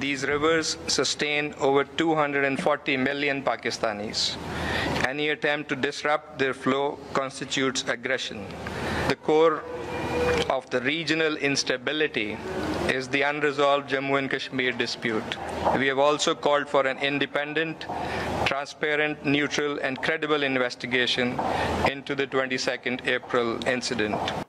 These rivers sustain over 240 million Pakistanis. Any attempt to disrupt their flow constitutes aggression. The core of the regional instability is the unresolved Jammu and Kashmir dispute. We have also called for an independent, transparent, neutral and credible investigation into the 22nd April incident.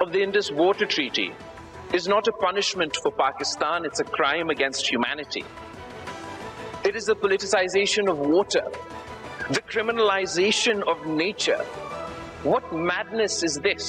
of the Indus Water Treaty is not a punishment for Pakistan, it's a crime against humanity. It is the politicization of water, the criminalization of nature. What madness is this?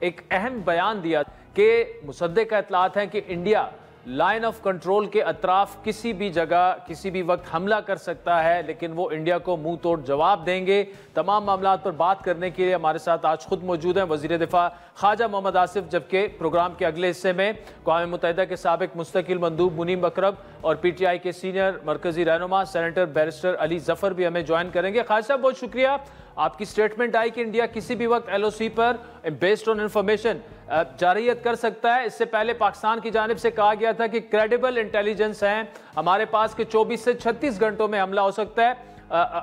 ایک اہم بیان دیا کہ مصدق کا اطلاعات ہیں کہ India line of control کے اطراف کسی بھی جگہ کسی بھی وقت حملہ کر سکتا ہے، لیکن وہ انڈیا کو منہ توڑ جواب دیں گے۔ تمام معاملات پر بات کرنے کے لیے ہمارے ساتھ آج خود موجود ہیں وزیر دفاع خواجہ محمد آصف، جبکہ پروگرام کے اگلے حصے میں اقوام متحدہ کے سابق مستقل مندوب منیم اکرم اور پی ٹی آئی کے سینئر مرکزی رہنما سینیٹر بیرسٹر علی ظفر بھی ہمیں جوائن کریں گے۔ خواجہ صاحب بہت شکریہ، آپ کی سٹیٹمنٹ آئی کہ انڈیا کسی بھی وقت ایل او سی پر بیسڈ آن انفارمیشن جارحیت کر سکتا ہے۔ اس سے پہلے پاکستان کی جانب سے کہا گیا تھا کہ کریڈیبل انٹیلیجنس ہیں ہمارے پاس کہ 24 سے 36 گھنٹوں میں حملہ ہو سکتا ہے،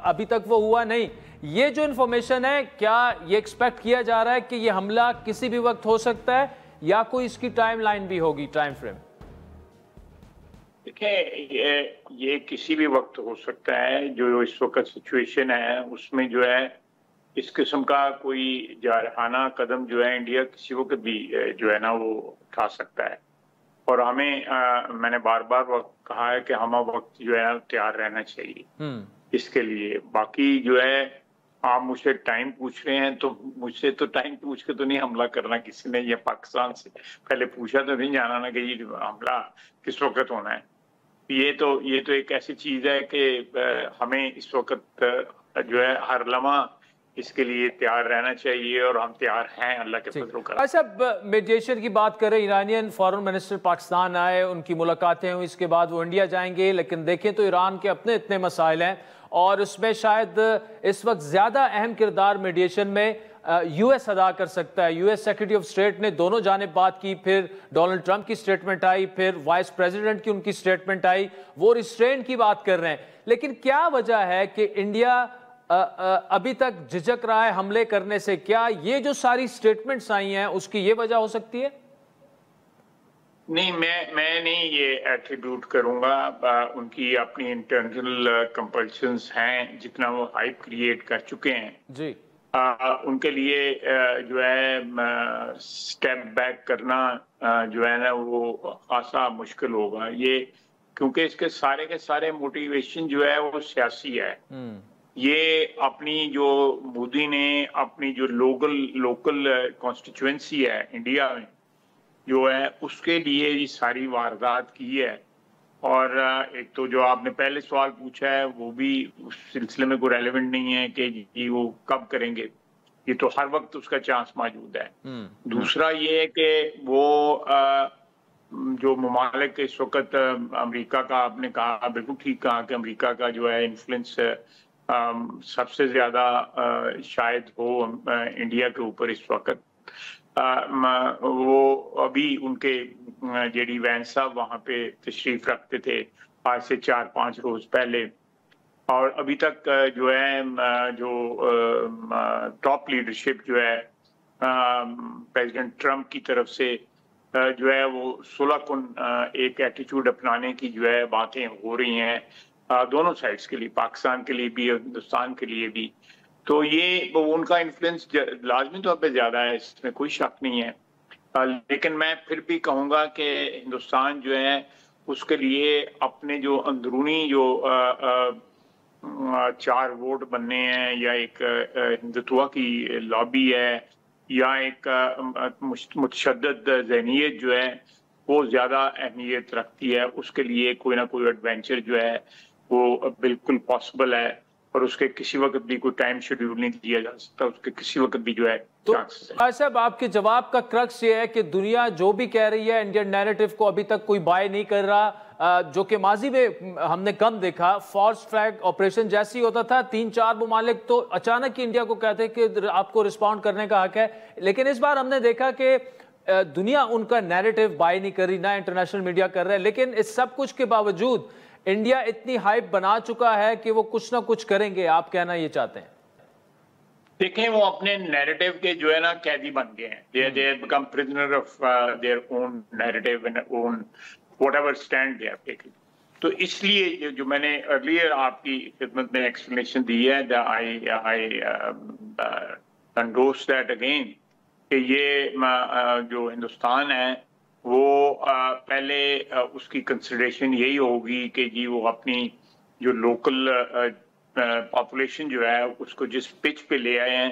ابھی تک وہ ہوا نہیں۔ یہ جو انفارمیشن ہے، کیا یہ ایکسپیکٹ کیا جا رہا ہے کہ یہ حملہ کسی بھی وقت ہو سکتا ہے یا کوئی اس کی ٹائم لائن بھی ہوگی، ٹائم فریم؟ دیکھیں، یہ کسی بھی وقت ہو سکتا ہے۔ جو اس وقت سچویشن ہے اس میں جو ہے اس قسم کا کوئی جارحانہ قدم جو ہے انڈیا کسی وقت بھی جو ہے نا وہ اٹھا سکتا ہے، اور میں نے بار بار کہا ہے کہ ہمہ وقت جو ہے تیار رہنا چاہیے اس کے لیے۔ باقی جو ہے آپ مجھ سے ٹائم پوچھ رہے ہیں، تو مجھ سے تو ٹائم پوچھ کے تو نہیں حملہ کرنا کسی نے، یہ پاکستان سے پہلے پوچھا تو نہیں جانا نا کہ یہ حملہ کس وقت ہونا ہے۔ یہ تو ایک ایسی چیز ہے کہ ہمیں اس وقت جو ہے ہر لمحہ اس کے لیے تیار رہنا چاہیے، اور ہم تیار ہیں اللہ کے فضل و کرم۔ اچھا، میڈیشن کی بات کریں، ایرانین فارن منسٹر پاکستان آئے، ان کی ملاقاتیں ہوئی، اس کے بعد وہ انڈیا جائیں گے، لیکن دیکھیں تو ایران کے اپنے اتنے مسائل ہیں، اور اس میں شاید اس وقت زیادہ اہم کردار میڈیشن میں یو ایس ادا کر سکتا ہے۔ U S secretary of state نے دونوں جانب بات کی، پھر ڈونلڈ ٹرمپ کی سٹیٹمنٹ آئی، پھر وائس پریزیڈنٹ کی ان کی سٹیٹمنٹ آئی، وہ ریسٹرین کی بات کر رہے ہیں۔ لیکن کیا وجہ ہے کہ انڈیا ابھی تک جھجک رہا ہے حملے کرنے سے؟ کیا یہ جو ساری سٹیٹمنٹس آئی ہیں اس کی یہ وجہ ہو سکتی ہے؟ نہیں، میں نہیں یہ ایٹریبیوٹ کروں گا، ان کی اپنی انٹرنل کمپلشنز ہیں، جتنا وہ ہائپ کریٹ کر چکے ہیں جی، ان کے لیے جو ہے سٹیپ بیک کرنا جو ہے نا وہ خاصا مشکل ہوگا، یہ کیونکہ اس کے سارے موٹیویشن جو ہے وہ سیاسی ہے۔ یہ اپنی جو مودی نے اپنی جو لوکل کانسٹیچوئنسی ہے انڈیا میں جو ہے اس کے لیے یہ ساری واردات کی ہے، اور ایک تو جو آپ نے پہلے سوال پوچھا ہے وہ بھی اس سلسلے میں کوئی ریلیونٹ نہیں ہے کہ یہ وہ کب کریں گے، یہ تو ہر وقت اس کا چانس موجود ہے۔ دوسرا یہ ہے کہ وہ جو ممالک اس وقت امریکہ کا، آپ نے کہا بالکل ٹھیک کہا کہ امریکہ کا جو ہے انفلوئنس سب سے زیادہ شاید ہو انڈیا کے اوپر اس وقت۔ وہ ابھی ان کے جے ڈی وینس صاحب وہاں پہ تشریف رکھتے تھے آج سے 4-5 روز پہلے، اور ابھی تک جو ہے جو ٹاپ لیڈرشپ جو ہے پریزیڈنٹ ٹرمپ کی طرف سے جو ہے وہ صلح کن ایک ایٹیچیوڈ اپنانے کی جو ہے باتیں ہو رہی ہیں دونوں سائڈز کے لیے، پاکستان کے لیے بھی اور ہندوستان کے لیے بھی، تو یہ ان کا انفلوئنس لازمی طور پہ زیادہ ہے، اس میں کوئی شک نہیں ہے۔ لیکن میں پھر بھی کہوں گا کہ ہندوستان جو ہے اس کے لیے اپنے جو اندرونی جو 4 ووٹ بننے ہیں، یا ایک ہندوتوا کی لابی ہے، یا ایک متشدد ذہنیت جو ہے وہ زیادہ اہمیت رکھتی ہے، اس کے لیے کوئی نہ کوئی ایڈوینچر جو ہے وہ بالکل پاسبل ہے، اور اس کے کسی وقت بھی کوئی ٹائم شیڈیول نہیں دیا جا سکتا، اس کے کسی وقت بھی جو ہے چانسز ہے۔ صاحب، آپ کے جواب کا کرکس یہ ہے کہ دنیا جو بھی کہہ رہی ہے انڈین نیریٹو کو ابھی تک کوئی بائی نہیں کر رہا، جو کہ ماضی میں ہم نے کم دیکھا، فالس فلیگ آپریشن جیسی ہوتا تھا، 3-4 ممالک تو اچانک ہی انڈیا کو کہتے کہ آپ کو رسپونڈ کرنے کا حق ہے، لیکن اس بار ہم نے دیکھا کہ دنیا ان کا نیریٹو بائی نہیں کر رہی، نہ انٹرنیشنل میڈیا کر رہا ہے، لیکن اس سب کچھ کے باوجود انڈیا اتنی ہائپ بنا چکا ہے کہ وہ کچھ نہ کچھ کریں گے، آپ کہنا یہ چاہتے ہیں؟ دیکھیں، وہ اپنے نیریٹو کے جو ہے نا قیدی بن گئے ہیں، they have become prisoner of their own narrative and own whatever stand they have taken۔ تو اس لیے جو میں نے ارلیئر آپ کی خدمت میں ایکسپلینیشن دی ہے، I endorse that again، کہ یہ جو ہندوستان ہے وہ پہلے اس کی کنسیڈریشن یہی ہوگی کہ جی وہ اپنی جو لوکل پاپولیشن جو ہے اس کو جس پچ پہ لے آئے ہیں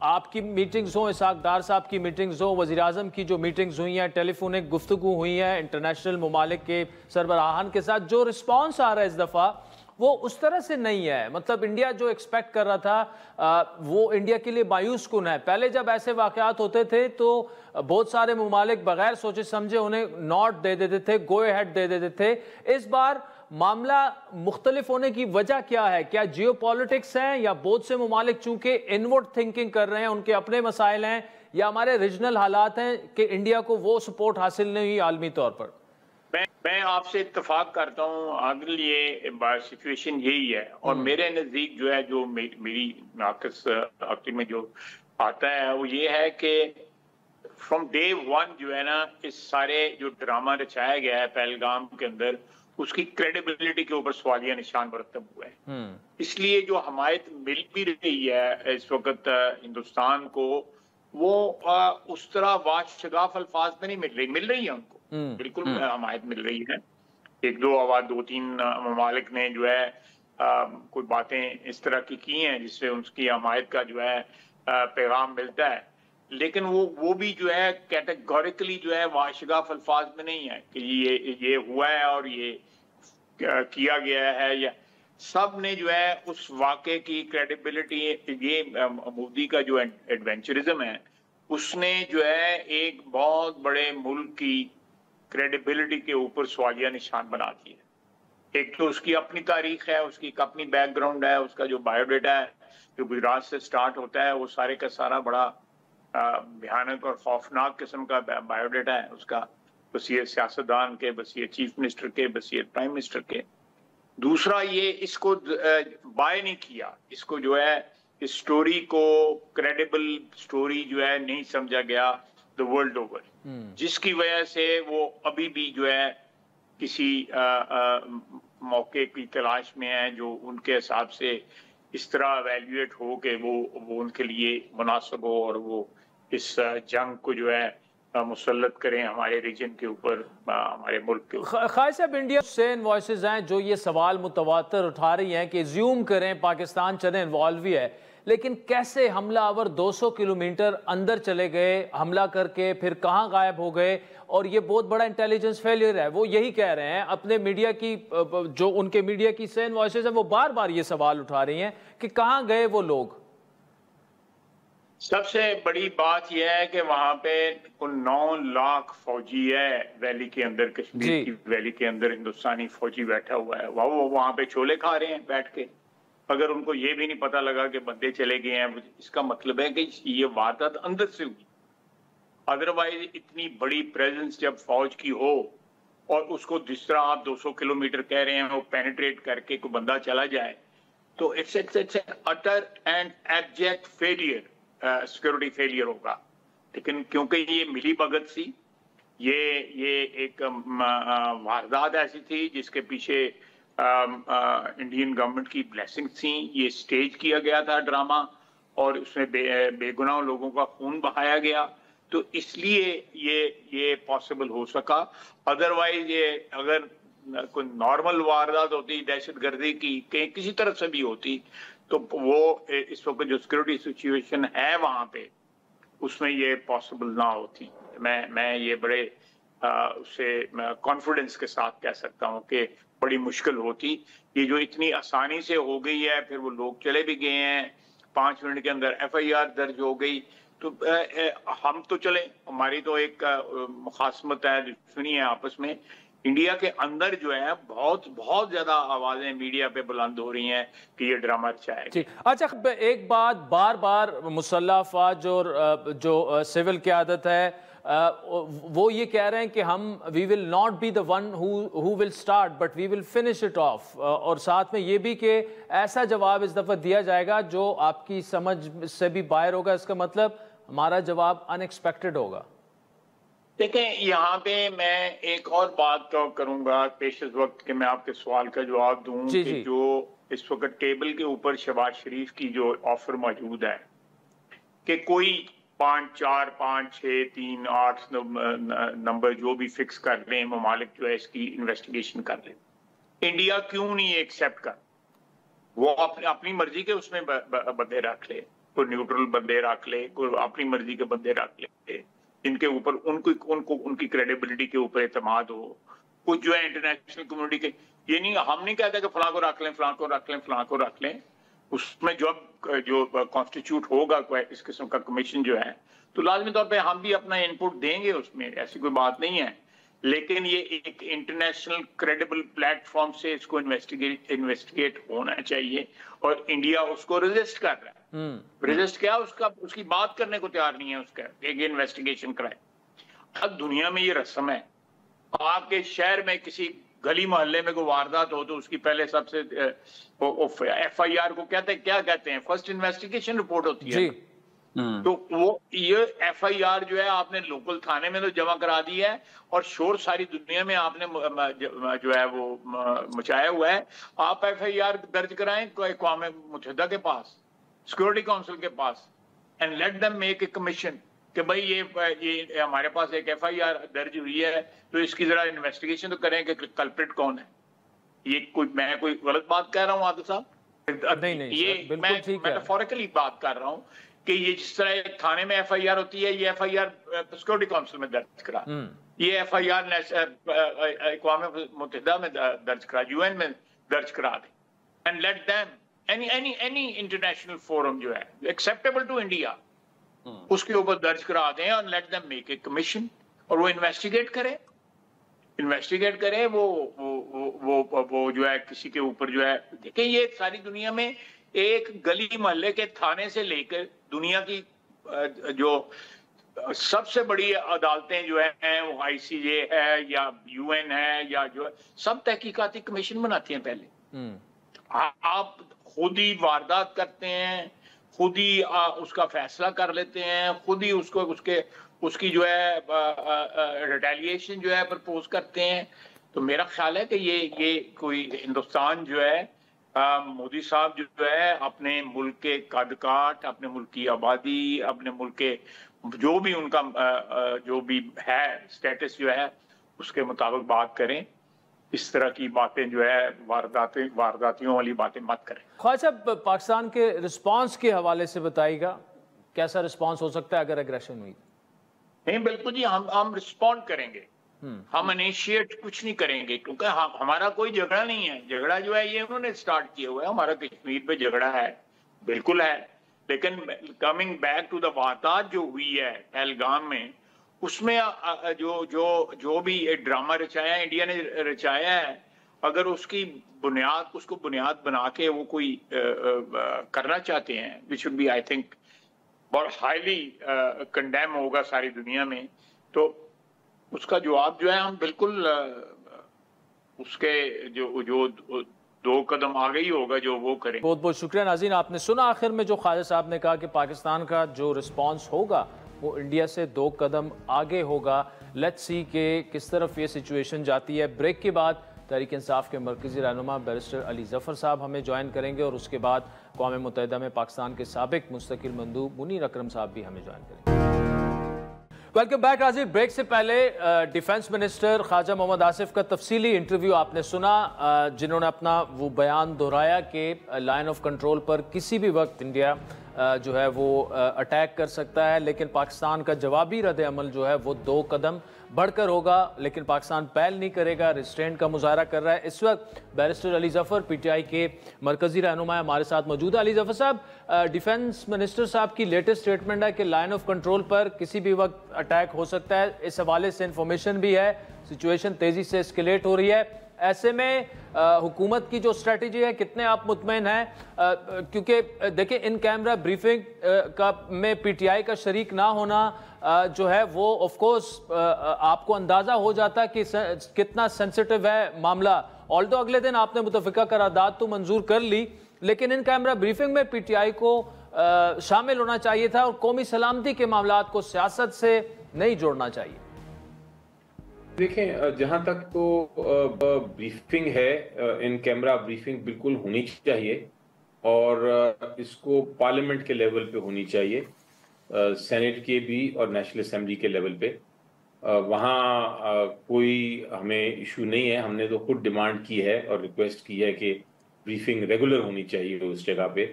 آپ کی میٹنگز ہوں، اسحاق ڈار صاحب کی میٹنگز ہوں، وزیراعظم کی جو میٹنگز ہوئی ہیں، ٹیلی فونک گفتگو ہوئی ہیں انٹرنیشنل ممالک کے سربراہان کے ساتھ، جو رسپانس آ رہا ہے اس دفعہ وہ اس طرح سے نہیں ہے. مطلب انڈیا جو ایکسپیکٹ کر رہا تھا وہ انڈیا کے لیے مایوس کن ہے. پہلے جب ایسے واقعات ہوتے تھے تو بہت سارے ممالک بغیر سوچے سمجھے انہیں نوٹ دے دیتے تھے، گو ہیڈ دے دیتے تھے. اس بار معاملہ مختلف ہونے کی وجہ کیا ہے؟ کیا جیو پالیٹکس ہیں، یا بہت سے ممالک چونکہ انورڈ تھنکنگ کر رہے ہیں، ان کے اپنے مسائل ہیں، یا ہمارے ریجنل حالات ہیں کہ انڈیا کو وہ سپورٹ حاصل نہیں ہوئی عالمی طور پر؟ میں آپ سے اتفاق کرتا ہوں عادل، یہ سچویشن یہی ہے. اور میرے نزدیک جو ہے، جو میری ناقص عقل میں جو آتا ہے وہ یہ ہے کہ فرام ڈے ون جو ہے نا، اس سارے جو ڈرامہ رچایا گیا ہے پہلگام کے اندر، اس کی کریڈیبلٹی کے اوپر سوالیہ نشان مرتب ہوئے ہیں. اس لیے جو حمایت مل بھی رہی ہے اس وقت ہندوستان کو، وہ اس طرح واشگاف الفاظ میں نہیں مل رہی ہے. ان کو بالکل حمایت مل رہی ہے. ایک دو تین ممالک نے جو ہے کوئی باتیں اس طرح کی ہیں جس سے ان کی حمایت کا جو ہے پیغام ملتا ہے، لیکن وہ بھی جو ہے کیٹیگوریکلی جو ہے واشگاف الفاظ میں نہیں ہے کہ یہ ہوا ہے اور یہ کیا گیا ہے. یا سب نے جو ہے اس واقعے کی کریڈیبلٹی، یہ مودی کا جو ایڈونچرزم ہے اس نے جو ہے ایک بہت بڑے ملک کی کریڈیبلٹی کے اوپر سوالیہ نشان بنا دیا. ایک تو اس کی اپنی تاریخ ہے، اس کی اپنی بیک گراؤنڈ ہے، اس کا جو بایو ڈیٹا ہے جو گجرات سے سٹارٹ ہوتا ہے وہ سارے کا سارا بڑا بھیانک اور خوفناک قسم کا بایو ڈیٹا ہے اس کا، بصیرت سیاستدان کے، بصیرت چیف منسٹر کے، بصیرت پرائم منسٹر کے. دوسرا یہ اس کو بائے نہیں کیا، اس کو جو ہے اس سٹوری کو کریڈیبل سٹوری جو ہے نہیں سمجھا گیا the world over، جس کی وجہ سے وہ ابھی بھی جو ہے کسی موقع کی تلاش میں ہیں جو ان کے حساب سے اس طرح ایویلویٹ ہو کہ وہ ان کے لیے مناسب ہو اور وہ اس جنگ کو جو ہے مسلط کریں ہمارے ریجن کے اوپر، ہمارے ملک کے اوپر. خواہ صاحب، انڈیا سے وائسز ہیں جو یہ سوال متواتر اٹھا رہی ہیں کہ زیوم کریں پاکستان چلیں انوالو ہی ہے، لیکن کیسے حملہ آور 200 کلومیٹر اندر چلے گئے، حملہ کر کے پھر کہاں غائب ہو گئے؟ اور یہ بہت بڑا انٹیلیجنس فیلئر ہے. وہ یہی کہہ رہے ہیں اپنے میڈیا کی، جو ان کے میڈیا کی سین وائسز ہیں وہ بار بار یہ سوال اٹھا رہی ہیں کہ کہاں گئے وہ لوگ. سب سے بڑی بات یہ ہے کہ وہاں پہ 9 لاکھ فوجی ہے ویلی کے اندر، کشمیر کی ویلی کے اندر ہندوستانی فوجی بیٹھا ہوا ہے. وہ وہاں پہ چھولے کھا رہے ہیں بیٹھ کے. اگر ان کو یہ بھی نہیں پتا لگا کہ بندے چلے گئے ہیں، اس کا مطلب ہے کہ یہ واردات اندر سے ہوئی. ادروائز اتنی بڑی پریزنس جب فوج کی ہو اور اس کو جس طرح آپ 200 کلومیٹر کہہ رہے ہیں وہ پینیٹریٹ کر کے کوئی بندہ چلا جائے تو it's utter and abject failure, security failure ہوگا. لیکن کیونکہ یہ ملی بھگت سی، یہ ایک واردات ایسی تھی جس کے پیچھے انڈین گورنمنٹ کی بلیسنگ تھیں، یہ سٹیج کیا گیا تھا ڈرامہ اور اس میں بے گناہ لوگوں کا خون بہایا گیا، تو اس لیے یہ پاسبل ہو سکا. ادروائز یہ اگر کوئی نارمل واردات ہوتی دہشت گردی کی کسی طرف سے بھی ہوتی تو وہ اس وقت جو سیکورٹی سچویشن ہے وہاں پہ اس میں یہ پاسبل نہ ہوتی. میں یہ بڑے اسے کانفیڈنس کے ساتھ کہہ سکتا ہوں کہ بڑی مشکل ہوتی. یہ جو اتنی آسانی سے ہو گئی ہے، پھر وہ لوگ چلے بھی گئے ہیں، 5 منٹ کے اندر FIR درج ہو گئی، تو ہم تو چلیں، ہماری تو ایک مخاصمت ہے، دشمنی ہے آپس میں. انڈیا کے اندر جو ہے بہت زیادہ آوازیں میڈیا پہ بلند ہو رہی ہیں کہ یہ ڈرامہ اچھا ہے. اچھا، ایک بات بار بار مسلح افواج اور جو سول قیادت ہے وہ یہ کہہ رہے ہیں کہ ہم we will not be the one who will start but we will finish it off، اور ساتھ میں یہ بھی کہ ایسا جواب اس دفعہ دیا جائے گا جو آپ کی سمجھ سے بھی باہر ہوگا. اس کا مطلب ہمارا جواب ان ایکسپیکٹڈ ہوگا. دیکھیں، یہاں پہ میں ایک اور بات کروں گا پیش از وقت کہ میں آپ کے سوال کا جواب دوں کہ جو اس وقت ٹیبل کے اوپر شہباز شریف کی جو آفر موجود ہے کہ کوئی 5 4 5 6 3 8 نمبر جو بھی فکس کر لیں ممالک جو ہے اس کی انویسٹیگیشن کر لیں، انڈیا کیوں نہیں ایکسیپٹ کر؟ وہ اپنی مرضی کے اس میں بدے رکھ لے. کوئی نیوٹرل بندے رکھ لے, کوئی اپنی مرضی کے بندے رکھ لے جن کے اوپر ان کی کریڈیبلٹی کے اوپر اعتماد ہو. کچھ جو ہے انٹرنیشنل کمیونٹی کے, یہ نہیں, ہم نہیں کہتے کہ فلاں کو رکھ لیں, فلاں کو رکھ لیں, فلاں کو رکھ لیں. اس میں جو کانسٹیٹیوٹ ہوگا اس قسم کا کمیشن جو ہے, تو لازمی طور پہ ہم بھی اپنا انپٹ دیں گے اس میں, ایسی کوئی بات نہیں ہے. لیکن یہ ایک انٹرنیشنل کریڈیبل پلیٹ فارم سے اس کو انویسٹیگیٹ ہونا چاہیے, اور انڈیا اس کو ریزسٹ کر رہا ہے. ریزسٹ کیا, اس کی بات کرنے کو تیار نہیں ہے اس کا کہ انویسٹیگیشن کرائے. اب دنیا میں یہ رسم ہے, آپ کے شہر میں کسی گلی محلے میں کوئی واردات ہو تو اس کی پہلے سب سے ایف آئی آر کو کیا کہتے ہیں, فرسٹ انویسٹیگیشن رپورٹ ہوتی ہے. تو وہ یہ ایف آئی آر جو ہے آپ نے لوکل تھانے میں تو جمع کرا دی ہے, اور شور ساری دنیا میں آپ نے جو ہے وہ مچایا ہوا ہے. آپ ایف آئی آر درج کرائیں اقوام متحدہ کے پاس, سیکورٹی کونسل کے پاس, and let them make a commission کہ بھائی یہ ہمارے پاس ایک ایف آئی آر درج ہوئی ہے, تو اس کی ذرا انویسٹیگیشن تو کریں کہ کلپریٹ کون ہے. یہ میں کوئی غلط بات کہہ رہا ہوں عادل صاحب؟ نہیں, یہ میں میٹافوریکلی بات کر رہا ہوں کہ یہ جس طرح ایک تھانے میں ایف آئی آر ہوتی ہے, یہ F I R security council میں درج کرا, یہ ایف آئی آر اقوام متحدہ میں درج کرا, یو این میں درج کرا دیں, and let them any international forum جو ہے ایکسیپٹیبل ٹو انڈیا اس کے اوپر درج کرا دیں, اور late them make a commission, اور وہ انویسٹیگیٹ کرے. وہ جو ہے کسی کے اوپر جو ہے, دیکھیں یہ ساری دنیا میں ایک گلی محلے کے تھانے سے لے کر دنیا کی جو سب سے بڑی عدالتیں جو ہیں, وہ آئی سی جے ہے یا یو این ہے, یا جو ہے سب تحقیقاتی کمیشن بناتی ہیں پہلے. آپ خود ہی واردات کرتے ہیں, خود ہی اس کا فیصلہ کر لیتے ہیں, خود ہی اس کی جو ہے ریٹیلیشن جو ہے پرپوز کرتے ہیں. تو میرا خیال ہے کہ یہ کوئی ہندوستان جو ہے, مودی صاحب جو ہے اپنے ملک کے قد کاٹ, اپنے ملک کی آبادی, اپنے ملک کے جو بھی ان کا جو بھی ہے سٹیٹس جو ہے اس کے مطابق بات کریں. اس طرح کی باتیں جو ہے وارداتیوں والی باتیں مت کریں. خواجہ صاحب, پاکستان کے رسپانس کے حوالے سے بتائیے گا, کیسا رسپانس ہو سکتا ہے اگر ایگریشن ہوئی؟ نہیں بالکل جی, ہم رسپونڈ کریں گے, ہم انیشیٹ کچھ نہیں کریں گے, کیونکہ ہمارا کوئی جھگڑا نہیں ہے. جھگڑا جو ہے یہ انہوں نے سٹارٹ کیا ہوا ہے, ہمارا کشمیر پہ جھگڑا ہے, بالکل ہے. لیکن کمنگ بیک ٹو دا واردات جو ہوئی ہے پہلگام میں, اس میں جو بھی ایک ڈرامہ رچایا ہے, انڈیا نے رچایا ہے, اگر اس کو بنیاد بنا کے وہ کوئی کرنا چاہتے ہیں, which would be I think بہت ہائیلی کنڈیم ہوگا ساری دنیا میں, تو اس کا جواب جو ہے ہم بالکل اس کے جو 2 قدم آگے ہی ہوگا جو وہ کریں. بہت بہت شکریہ. ناظرین, آپ نے سنا آخر میں جو خواجہ صاحب نے کہا کہ پاکستان کا جو رسپانس ہوگا وہ انڈیا سے 2 قدم آگے ہوگا. لیٹس سی کہ کس طرف یہ سچویشن جاتی ہے. بریک کے بعد تحریک انصاف کے مرکزی رہنما بیرسٹر علی ظفر صاحب ہمیں جوائن کریں گے, اور اس کے بعد اقوام متحدہ میں پاکستان کے سابق مستقل مندوب منیر اکرم صاحب بھی ہمیں جوائن کریں گے. Welcome back. ناظرین, بریک سے پہلے ڈیفنس منسٹر خواجہ محمد آصف کا تفصیلی انٹرویو آپ نے سنا, جنہوں نے اپنا وہ بیان دہرایا کہ لائن آف کنٹرول پر کسی بھی وقت انڈیا جو ہے وہ اٹیک کر سکتا ہے, لیکن پاکستان کا جوابی رد عمل جو ہے وہ 2 قدم بڑھ کر ہوگا, لیکن پاکستان پہل نہیں کرے گا, ریسٹرینٹ کا مظاہرہ کر رہا ہے. اس وقت barrister Ali Zafar P T I کے مرکزی رہنما ہمارے ساتھ موجود ہے. علی ظفر صاحب, ڈیفنس منسٹر صاحب کی لیٹسٹ سٹیٹمنٹ ہے کہ لائن آف کنٹرول پر کسی بھی وقت اٹیک ہو سکتا ہے. اس حوالے سے انفارمیشن بھی ہے, سچویشن تیزی سے اسکیلیٹ ہو رہی ہے. ایسے میں حکومت کی جو اسٹریٹجی ہے, کتنے آپ مطمئن ہیں؟ کیونکہ دیکھیں ان کیمرہ بریفنگ میں پی ٹی آئی کا شریک نہ ہونا جو ہے وہ آف کورس آپ کو اندازہ ہو جاتا ہے کہ کتنا سینسٹیو ہے معاملہ. آلدو اگلے دن آپ نے متفقہ قرارداد تو منظور کر لی, لیکن ان کیمرہ بریفنگ میں پی ٹی آئی کو شامل ہونا چاہیے تھا, اور قومی سلامتی کے معاملات کو سیاست سے نہیں جوڑنا چاہیے. دیکھیں, جہاں تک تو بریفنگ ہے, ان کیمرہ بریفنگ بالکل ہونی چاہیے, اور اس کو پارلیمنٹ کے لیول پہ ہونی چاہیے, سینٹ کے بھی اور نیشنل اسمبلی کے لیول پہ. وہاں کوئی ہمیں ایشو نہیں ہے. ہم نے تو خود ڈیمانڈ کی ہے اور ریکویسٹ کی ہے کہ بریفنگ ریگولر ہونی چاہیے اس جگہ پہ,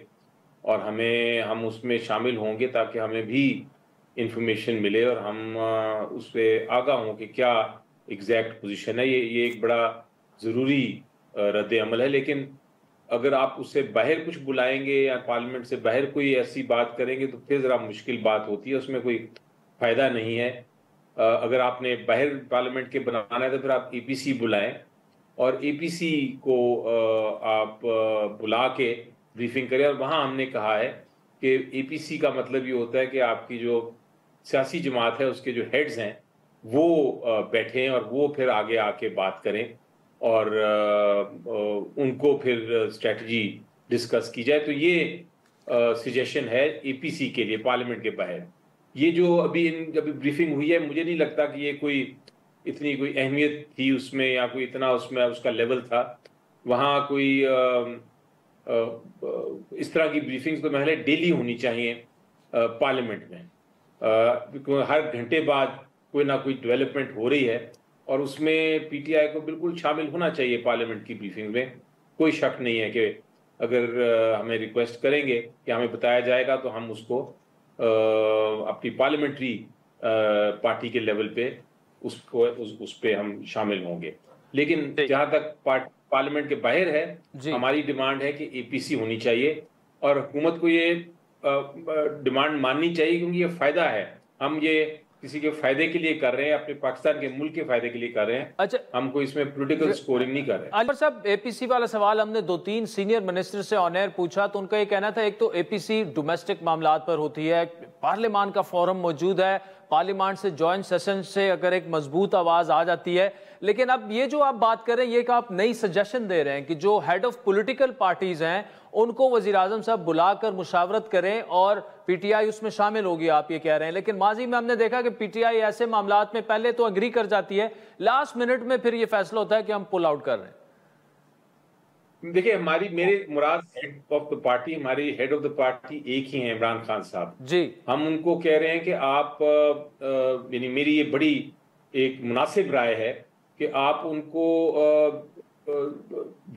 اور ہم اس میں شامل ہوں گے تاکہ ہمیں بھی انفارمیشن ملے اور ہم اس پہ آگاہ ہوں کہ کیا ایگزیکٹ پوزیشن ہے. یہ ایک بڑا ضروری رد عمل ہے. لیکن اگر آپ اس سے باہر کچھ بلائیں گے یا پارلیمنٹ سے باہر کوئی ایسی بات کریں گے تو پھر ذرا مشکل بات ہوتی ہے, اس میں کوئی فائدہ نہیں ہے. اگر آپ نے باہر پارلیمنٹ کے بنانا ہے تو پھر آپ اے پی سی بلائیں, اور اے پی سی کو آپ بلا کے بریفنگ کریں. اور وہاں ہم نے کہا ہے کہ اے پی سی کا مطلب یہ ہوتا ہے کہ آپ کی جو سیاسی جماعت ہے اس کے جو ہیڈز ہیں وہ بیٹھیں اور وہ پھر آگے آ کے بات کریں اور ان کو پھر اسٹریٹجی ڈسکس کی جائے. تو یہ سجیشن ہے اے پی سی کے لیے پارلیمنٹ کے باہر. یہ جو ابھی بریفنگ ہوئی ہے, مجھے نہیں لگتا کہ یہ اتنی کوئی اہمیت تھی اس میں, یا کوئی اتنا اس میں اس کا لیول تھا. وہاں کوئی اس طرح کی بریفنگز تو محلے ڈیلی ہونی چاہیے پارلیمنٹ میں. ہر گھنٹے بعد کوئی نہ کوئی ڈیولپمنٹ ہو رہی ہے اور اس میں پی ٹی آئی کو بالکل شامل ہونا چاہیے پارلیمنٹ کی بریفنگ میں. کوئی شک نہیں ہے کہ اگر ہمیں ریکویسٹ کریں گے کہ ہمیں بتایا جائے گا تو ہم اس کو اپنی پارلیمنٹری پارٹی کے لیول پہ اس پہ ہم شامل ہوں گے. لیکن جہاں تک پارلیمنٹ کے باہر ہے, ہماری ڈیمانڈ ہے کہ اے پی سی ہونی چاہیے, اور حکومت کو یہ ڈیمانڈ ماننی چاہیے کیونکہ یہ فائدہ ہے. ہم یہ کسی کے فائدے کے لیے کر رہے ہیں, اپنے پاکستان کے ملک کے فائدے کے لیے کر رہے ہیں. اچھا, ہم کوئی اس میں پولیٹیکل سکورنگ نہیں کر رہے. علی صاحب, اے پی سی والا سوال ہم نے 2-3 سینئر منسٹر سے آن ایئر پوچھا تو ان کا یہ کہنا تھا ایک تو اے پی سی ڈومیسٹک معاملات پر ہوتی ہے, پارلیمان کا فورم موجود ہے, پارلیمان سے جوائنٹ سیشن سے اگر ایک مضبوط آواز آ جاتی ہے. لیکن اب یہ جو آپ بات کر رہے ہیں یہ کہ آپ نئی سجیشن دے رہے ہیں کہ جو ہیڈ آف پولیٹیکل پارٹیز ہیں ان کو وزیراعظم صاحب بلا کر مشاورت کریں اور پی ٹی آئی اس میں شامل ہوگی, آپ یہ کہہ رہے ہیں. لیکن ماضی میں ہم نے دیکھا کہ پی ٹی آئی ایسے معاملات میں پہلے تو اگری کر جاتی ہے, لاسٹ منٹ میں پھر یہ فیصلہ ہوتا ہے کہ ہم پل آؤٹ کر رہے ہیں. دیکھیں, میرے مراد ہیڈ آف دا پارٹی, ہماری ہیڈ آف دا پارٹی ایک ہی ہیں, عمران خان صاحب. جی, ہم ان کو کہہ رہے ہیں کہ آپ, یعنی میری یہ بڑی ایک مناسب رائے ہے کہ آپ ان کو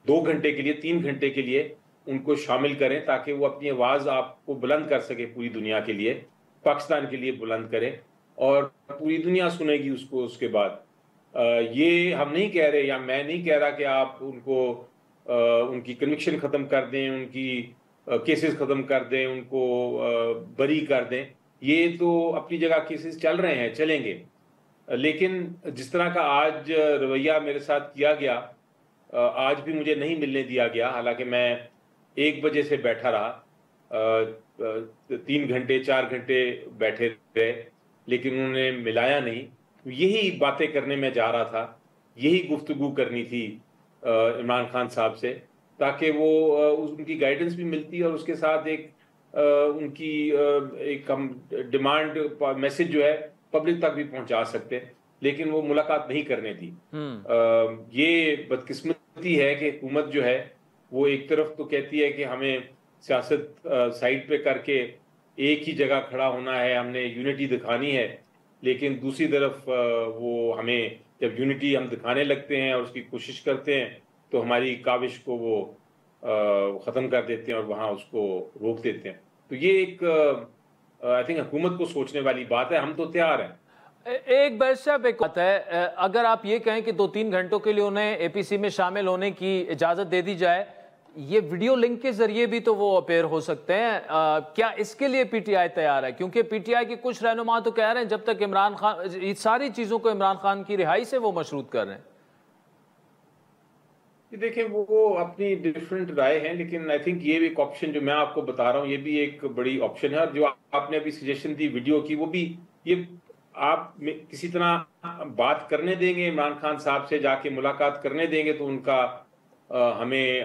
2 گھنٹے کے لیے 3 گھنٹے کے لیے ان کو شامل کریں تاکہ وہ اپنی آواز آپ کو بلند کر سکے, پوری دنیا کے لیے, پاکستان کے لیے بلند کریں اور پوری دنیا سنے گی اس کو. اس کے بعد یہ ہم نہیں کہہ رہے, یا میں نہیں کہہ رہا کہ آپ ان کو ان کی کنوکشن ختم کر دیں, ان کی کیسز ختم کر دیں, ان کو بری کر دیں. یہ تو اپنی جگہ کیسز چل رہے ہیں, چلیں گے. لیکن جس طرح کا آج رویہ میرے ساتھ کیا گیا, آج بھی مجھے نہیں ملنے دیا گیا, حالانکہ میں 1 بجے سے بیٹھا رہا, 3 گھنٹے 4 گھنٹے بیٹھے رہے, لیکن انہوں نے ملایا نہیں. یہی باتیں کرنے میں جا رہا تھا, یہی گفتگو کرنی تھی عمران خان صاحب سے, تاکہ وہ ان کی گائیڈنس بھی ملتی اور اس کے ساتھ ان کی ایک ہم ڈیمانڈ میسج جو ہے پبلک تک بھی پہنچا سکتے. لیکن وہ ملاقات نہیں کرنے دی. یہ بدقسمتی ہے کہ حکومت جو ہے وہ ایک طرف تو کہتی ہے کہ ہمیں سیاست سائڈ پہ کر کے ایک ہی جگہ کھڑا ہونا ہے, ہم نے یونٹی دکھانی ہے, لیکن دوسری طرف وہ ہمیں جب یونٹی ہم دکھانے لگتے ہیں اور اس کی کوشش کرتے ہیں تو ہماری کاوش کو وہ ختم کر دیتے ہیں اور وہاں اس کو روک دیتے ہیں. تو یہ ایک آئی تھنک حکومت کو سوچنے والی بات ہے. ہم تو تیار ہیں. ایک بحث صاحب ایک بات ہے, اگر آپ یہ کہیں کہ 2-3 گھنٹوں کے لیے انہیں اے پی سی میں شامل ہونے کی اجازت دے دی جائے, یہ ویڈیو لنک کے ذریعے بھی تو وہ اپیئر ہو سکتے ہیں, کیا اس کے لیے پی ٹی آئی تیار ہے؟ کیونکہ پی ٹی آئی کے کچھ رہنما تو کہہ رہے ہیں جب تک عمران خان ساری چیزوں کو عمران خان کی رہائی سے وہ مشروط کر رہے ہیں. دیکھیں, وہ اپنی ڈیفرنٹ رائے ہیں, لیکن آئی تھنک یہ بھی ایک آپشن جو میں آپ کو بتا رہا ہوں یہ بھی ایک بڑی آپشن ہے. اور جو آپ نے ابھی سجیشن دی ویڈیو کی, وہ بھی یہ آپ کسی طرح بات کرنے دیں گے عمران خان صاحب سے, جا کے ملاقات کرنے دیں گے تو ان کا ہمیں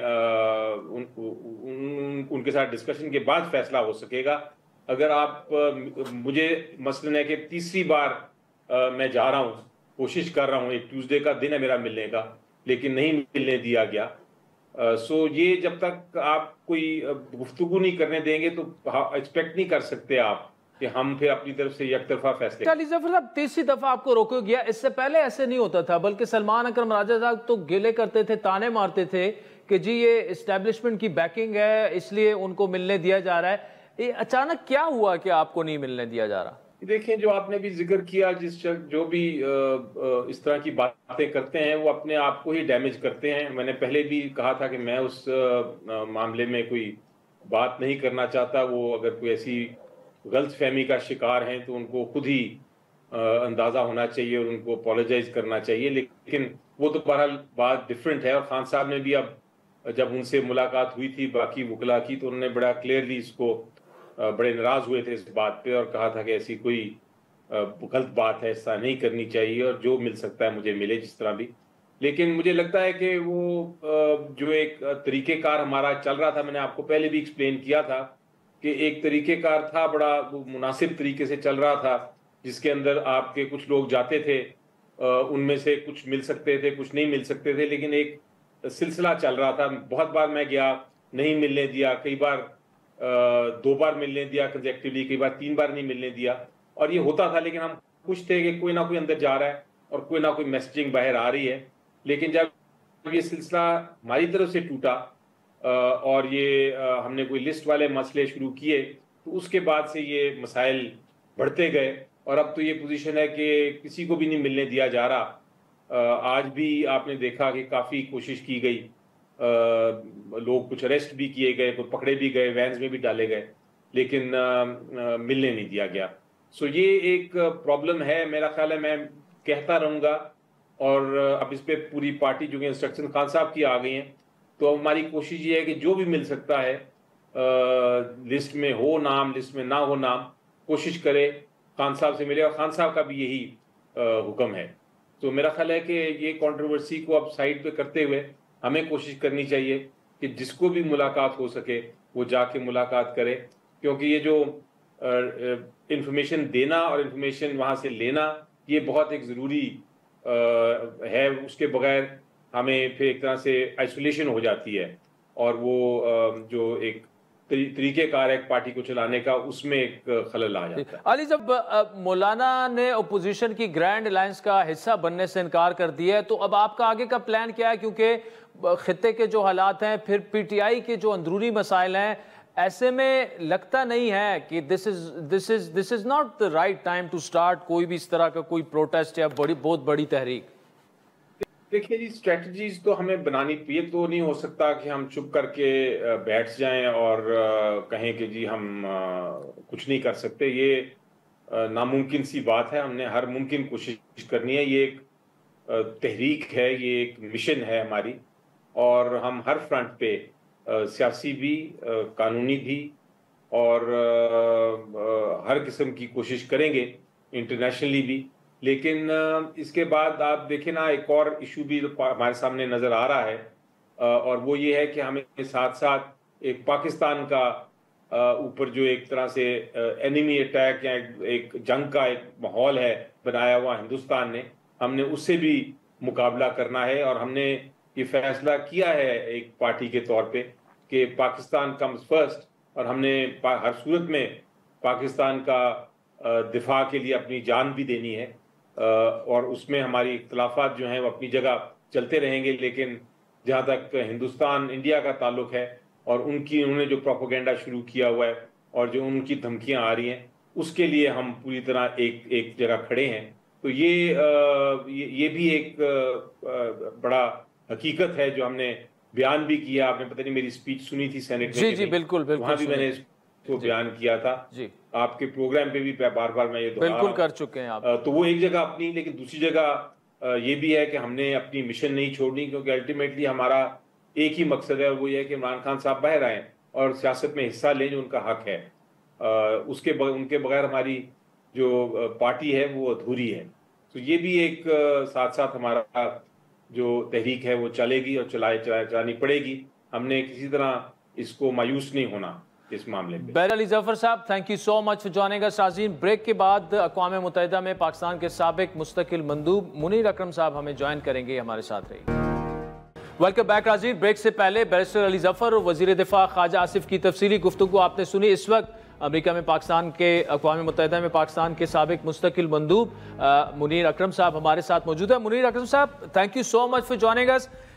ان کے ساتھ ڈسکشن کے بعد فیصلہ ہو سکے گا. اگر آپ مجھے مثلاً ہے کہ 3ری بار میں جا رہا ہوں, کوشش کر رہا ہوں, ایک ٹیوزڈے کا دن ہے میرا ملنے کا, لیکن نہیں ملنے دیا گیا. سو یہ جب تک آپ کوئی گفتگو نہیں کرنے دیں گے تو ایکسپیکٹ نہیں کر سکتے آپ کہ ہم پھر اپنی طرف سے یک طرفہ فیصلے. علی ظفر صاحب, 3ری دفعہ آپ کو روکا گیا, اس سے پہلے ایسے نہیں ہوتا تھا, بلکہ سلمان اکرم راجہ صاحب تو گلے کرتے تھے, تانے مارتے تھے کہ جی یہ اسٹیبلشمنٹ کی بیکنگ ہے اس لیے ان کو ملنے دیا جا رہا ہے. یہ اچانک کیا ہوا کہ آپ کو نہیں ملنے دیا جا رہا؟ دیکھیں جو آپ نے بھی ذکر کیا جو بھی اس طرح کی باتیں کرتے ہیں وہ اپنے آپ کو ہی ڈیمیج کرتے ہیں. میں نے پہلے بھی کہا تھا کہ میں اس معاملے میں کوئی بات نہیں کرنا چاہتا. وہ اگر کوئی ایسی غلط فہمی کا شکار ہیں تو ان کو خود ہی اندازہ ہونا چاہیے اور ان کو اپولوجائز کرنا چاہیے. لیکن وہ تو بہرحال بات ڈیفرنٹ ہے. اور خان صاحب نے بھی اب جب ان سے ملاقات ہوئی تھی باقی وکلا کی تو انہوں نے بڑا کلیئرلی اس کو بڑے ناراض ہوئے تھے اس بات پہ اور کہا تھا کہ ایسی کوئی غلط بات ہے ایسا نہیں کرنی چاہیے اور جو مل سکتا ہے مجھے ملے جس طرح بھی. لیکن مجھے لگتا ہے کہ وہ جو ایک طریقہ کار ہمارا چل رہا تھا میں نے آپ کو پہلے بھی ایکسپلین کیا تھا کہ ایک طریقہ کار تھا بڑا مناسب طریقے سے چل رہا تھا جس کے اندر آپ کے کچھ لوگ جاتے تھے ان میں سے کچھ مل سکتے تھے کچھ نہیں مل سکتے تھے. لیکن ایک سلسلہ چل رہا تھا. بہت بار میں گیا نہیں ملنے دیا, کئی بار 2 بار ملنے دیا کنزیکٹیولی, کئی بار 3 بار نہیں ملنے دیا اور یہ ہوتا تھا. لیکن ہم خوش تھے کہ کوئی نہ کوئی اندر جا رہا ہے اور کوئی نہ کوئی میسیجنگ باہر آ رہی ہے. لیکن جب یہ سلسلہ ہماری طرف سے ٹوٹا اور یہ ہم نے کوئی لسٹ والے مسئلے شروع کیے تو اس کے بعد سے یہ مسائل بڑھتے گئے اور اب تو یہ پوزیشن ہے کہ کسی کو بھی نہیں ملنے دیا جا رہا. آج بھی آپ نے دیکھا کہ کافی کوشش کی گئی, لوگ کچھ اریسٹ بھی کیے گئے, کوئی پکڑے بھی گئے, وینز میں بھی ڈالے گئے, لیکن ملنے نہیں دیا گیا. سو یہ ایک پرابلم ہے. میرا خیال ہے میں کہتا رہوں گا اور اب اس پہ پوری پارٹی جو کہ انسٹرکشن خان صاحب کی آ گئی ہیں تو ہماری کوشش یہ ہے کہ جو بھی مل سکتا ہے لسٹ میں ہو نام, لسٹ میں نہ ہو نام, کوشش کرے خان صاحب سے ملے. اور خان صاحب کا بھی یہی حکم ہے. تو میرا خیال ہے کہ یہ کنٹروورسی کو اب سائڈ پہ کرتے ہوئے ہمیں کوشش کرنی چاہیے کہ جس کو بھی ملاقات ہو سکے وہ جا کے ملاقات کرے, کیونکہ یہ جو انفارمیشن دینا اور انفارمیشن وہاں سے لینا یہ بہت ایک ضروری ہے. اس کے بغیر ہمیں پھر ایک طرح سے آئسولیشن ہو جاتی ہے اور وہ جو ایک طریقہ کار ہے پارٹی کو چلانے کا اس میں ایک خلل آ جاتا ہے. علی جب مولانا نے اپوزیشن کی گرینڈ الائنس کا حصہ بننے سے انکار کر دیا ہے تو اب آپ کا آگے کا پلان کیا ہے؟ کیونکہ خطے کے جو حالات ہیں پھر پی ٹی آئی کے جو اندرونی مسائل ہیں, ایسے میں لگتا نہیں ہے کہ this is not the right time to start کوئی بھی اس طرح کا کوئی پروٹیسٹ یا بہت بڑی تحریک؟ دیکھیے جی اسٹریٹجیز تو ہمیں بنانی, یہ تو نہیں ہو سکتا کہ ہم چپ کر کے بیٹھ جائیں اور کہیں کہ جی ہم کچھ نہیں کر سکتے. یہ ناممکن سی بات ہے. ہم نے ہر ممکن کوشش کرنی ہے. یہ ایک تحریک ہے, یہ ایک مشن ہے ہماری اور ہم ہر فرنٹ پہ سیاسی بھی, قانونی بھی اور ہر قسم کی کوشش کریں گے, انٹرنیشنلی بھی. لیکن اس کے بعد آپ دیکھیں نا ایک اور ایشو بھی ہمارے سامنے نظر آ رہا ہے اور وہ یہ ہے کہ ہمیں ساتھ ساتھ ایک پاکستان کا اوپر جو ایک طرح سے اینیمی اٹیک یا ایک جنگ کا ایک ماحول ہے بنایا ہوا ہندوستان نے, ہم نے اس سے بھی مقابلہ کرنا ہے. اور ہم نے یہ فیصلہ کیا ہے ایک پارٹی کے طور پہ کہ پاکستان کمز فرسٹ اور ہم نے ہر صورت میں پاکستان کا دفاع کے لیے اپنی جان بھی دینی ہے. اور اس میں ہماری اختلافات جو ہیں وہ اپنی جگہ چلتے رہیں گے. لیکن جہاں تک ہندوستان انڈیا کا تعلق ہے اور انہوں نے جو پروپیگنڈا شروع کیا ہوا ہے اور جو ان کی دھمکیاں آ رہی ہیں اس کے لیے ہم پوری طرح ایک جگہ کھڑے ہیں. تو یہ بھی ایک بڑا حقیقت ہے جو ہم نے بیان بھی کیا. آپ نے پتہ نہیں میری اسپیچ سنی تھی سینٹ میں؟ جی بالکل بالکل, وہاں بھی میں نے اس کو بیان کیا تھا. جی آپ کے پروگرام پہ بھی بار بار میں یہ بالکل کر چکے ہیں آپ. تو وہ ایک جگہ اپنی, لیکن دوسری جگہ یہ بھی ہے کہ ہم نے اپنی مشن نہیں چھوڑنی, کیونکہ الٹیمیٹلی ہمارا ایک ہی مقصد ہے اور وہ یہ ہے کہ عمران خان صاحب باہر آئیں اور سیاست میں حصہ لیں جو ان کا حق ہے. ان کے بغیر ہماری جو پارٹی ہے وہ ادھوری ہے. تو یہ بھی ایک ساتھ ساتھ ہمارا جو تحریک ہے وہ چلے گی اور چلانی پڑے گی. ہم نے کسی طرح اس کو مایوس نہیں ہونا اس معاملے میں. بہر Ali Zafar sahib, thank you so much for joining us. ناظرین, بریک کے بعد اقوام متحدہ میں پاکستان کے سابق مستقل مندوب منیر اکرم صاحب ہمیں جوائن کریں گے. ہمارے ساتھ رہیے. ویلکم بیک ناظرین. بریک سے پہلے بیرسٹر علی ظفر اور وزیر دفاع خواجہ آصف کی تفصیلی گفتگو آپ نے سنی. اس وقت امریکہ میں پاکستان کے, اقوام متحدہ میں پاکستان کے سابق مستقل مندوب منیر اکرم صاحب ہمارے ساتھ موجود ہے. Munir Akram sahib, thank you so much for joining us.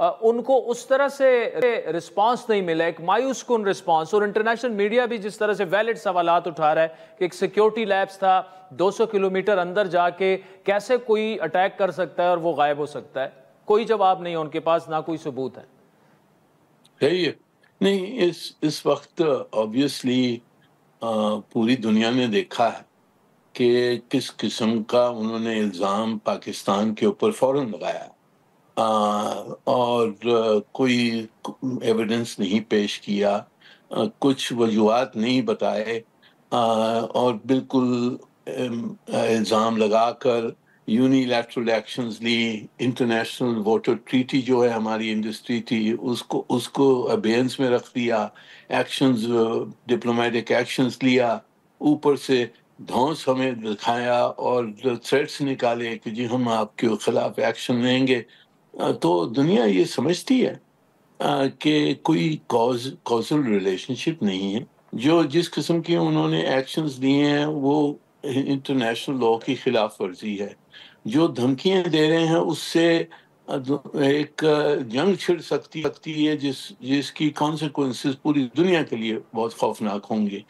ان کو اس طرح سے رسپانس نہیں ملا, ایک مایوس کن رسپانس. اور انٹرنیشنل میڈیا بھی جس طرح سے ویلڈ سوالات اٹھا رہا ہے کہ ایک سیکیورٹی لیبس تھا 200 کلومیٹر اندر جا کے کیسے کوئی اٹیک کر سکتا ہے اور وہ غائب ہو سکتا ہے, کوئی جواب نہیں ہے ان کے پاس, نہ کوئی ثبوت ہے. صحیح ہے. نہیں, اس وقت آبویسلی پوری دنیا نے دیکھا ہے کہ کس قسم کا انہوں نے الزام پاکستان کے اوپر فوراً لگایا, اور کوئی ایویڈنس نہیں پیش کیا, کچھ وجوہات نہیں بتائے, اور بالکل الزام لگا کر یونیلیٹرل ایکشنز لی. انٹرنیشنل واٹر ٹریٹی جو ہے ہماری انڈسٹری تھی اس کو ابینس میں رکھ دیا, ایکشنز ڈپلومیٹک ایکشنز لیا, اوپر سے دھونس ہمیں دکھایا اور تھریٹس نکالے کہ جی ہم آپ کے خلاف ایکشن لیں گے. تو دنیا یہ سمجھتی ہے کہ کوئی کازل ریلیشن شپ نہیں ہے. جس قسم کے انہوں نے ایکشنز لیے ہیں وہ انٹرنیشنل لاء کی خلاف ورزی ہے. جو دھمکیاں دے رہے ہیں اس سے ایک جنگ چھڑ سکتی ہے جس کی کانسیکوینسز پوری دنیا کے لیے بہت خوفناک ہوں گے.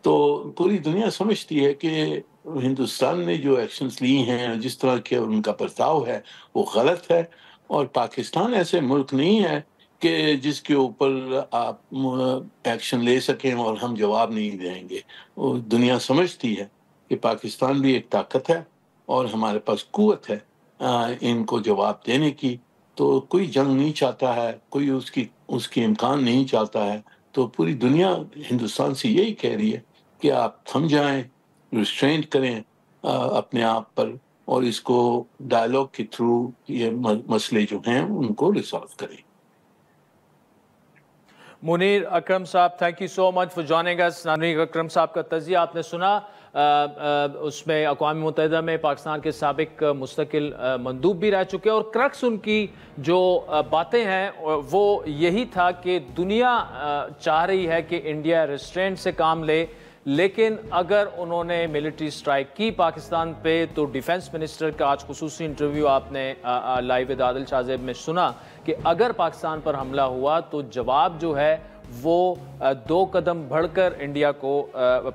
تو پوری دنیا سمجھتی ہے کہ ہندوستان نے جو ایکشنز لی ہیں, جس طرح کے ان کا برتاؤ ہے, وہ غلط ہے. اور پاکستان ایسے ملک نہیں ہے کہ جس کے اوپر آپ ایکشن لے سکیں اور ہم جواب نہیں دیں گے. دنیا سمجھتی ہے کہ پاکستان بھی ایک طاقت ہے اور ہمارے پاس قوت ہے ان کو جواب دینے کی. تو کوئی جنگ نہیں چاہتا ہے, کوئی اس کی امکان نہیں چاہتا ہے. تو پوری دنیا ہندوستان سے یہی کہہ رہی ہے کہ آپ تھم جائیں, ریسٹرینٹ کریں اپنے آپ پر, اور اس کو ڈائلاگ کے تھرو یہ مسئلے جو ہیں ان کو ریسالو کریں. Munir Akram sahib, thank you so much for joining us. Munir Akram sahib کا تجزیہ آپ نے سنا. اس میں اقوام متحدہ میں پاکستان کے سابق مستقل مندوب بھی رہ چکے, اور کرکس ان کی جو باتیں ہیں وہ یہی تھا کہ دنیا چاہ رہی ہے کہ انڈیا ریسٹرینٹ سے کام لے, لیکن اگر انہوں نے ملٹری سٹرائک کی پاکستان پہ تو ڈیفنس منسٹر کا آج خصوصی انٹرویو آپ نے لائیو ود عادل شاہ زیب میں سنا کہ اگر پاکستان پر حملہ ہوا تو جواب جو ہے وہ 2 قدم بڑھ کر انڈیا کو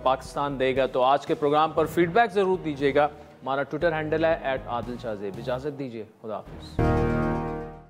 پاکستان دے گا. تو آج کے پروگرام پر فیڈ بیک ضرور دیجیے گا. ہمارا ٹویٹر ہینڈل ہے @عادل شاہ زیب. اجازت دیجیے, خدا حافظ.